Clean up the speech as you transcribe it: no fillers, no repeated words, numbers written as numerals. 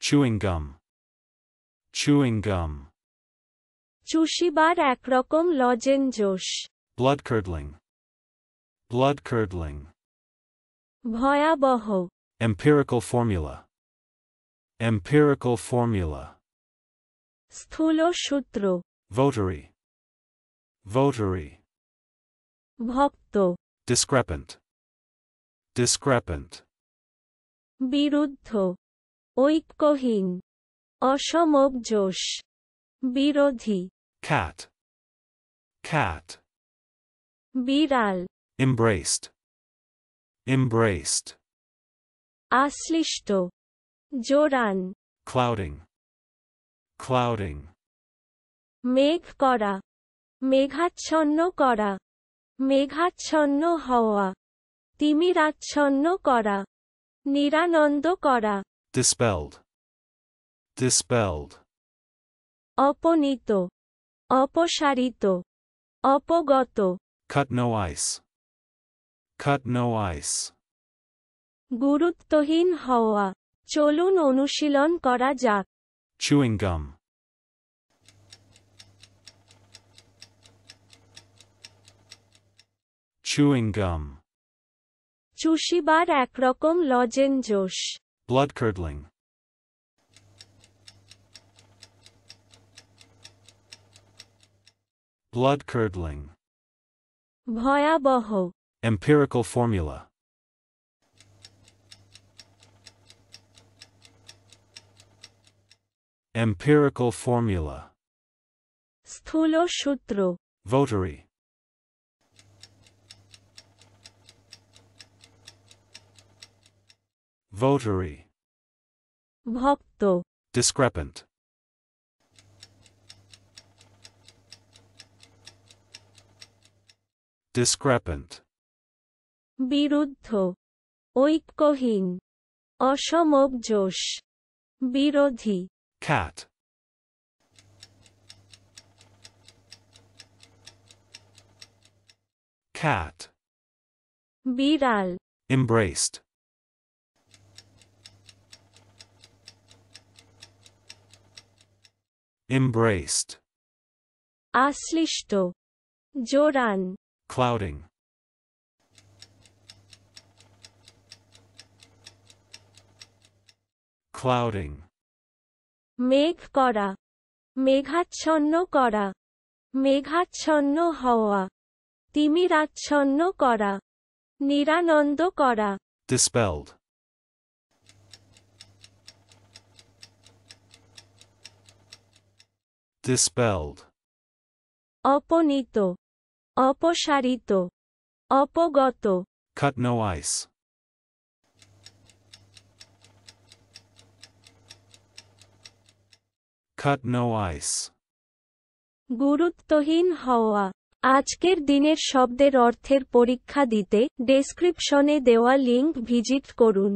chewing gum, chewing gum. চুষিবার একরকম লজেনজোস। Blood curdling, blood curdling. ভয়াবহ। Empirical formula, empirical formula. স্থূল সূত্র। Votary, votary. ভক্ত। Discrepant, discrepant. বিরুদ্ধ। ঐক্যহীন। অসমবজোস। বিরোধী। Cat, cat. বিড়াল। Embraced, embraced. আশ্লিষ্ট। জোরান। Clouding, clouding. মেঘ করা। মেঘাচ্ছন্ন করা। মেঘাচ্ছন্ন হওয়া। তিমিরাচ্ছন্ন করা। নিরানন্দ করা। Dispelled, dispelled. অপনীত। অপসারিত। অপগত। Cut no ice, cut no ice. গুরুত্বহীন হওয়া। চলুন অনুশীলন করা যাক। Chewing gum, chewing gum. চুষিবার একরকম লজেনজোস। Blood curdling, blood curdling. ভয়াবহ। Empirical formula, empirical formula. স্থূল সূত্র। Votary, votary. ভক্ত। Discrepant, discrepant. বিরুদ্ধ। ঐক্যহীন। অসমবজোস। বিরোধী। Cat, cat. বিড়াল। Embraced, embraced. আশ্লিষ্ট। জোরান। Clouding, clouding. মেঘ করা। মেঘাচ্ছন্ন করা। মেঘাচ্ছন্ন হওয়া। তিমিরাচ্ছন্ন করা। নিরানন্দ করা। Dispelled, dispelled. অপনীত। অপসারিত। অপগত। Cut no ice, cut no ice. গুরুত্বহীন হওয়া। আজকের দিনের শব্দের অর্থের পরীক্ষা দিতে ডেসক্রিপশনে দেওয়া লিংক ভিজিট করুন।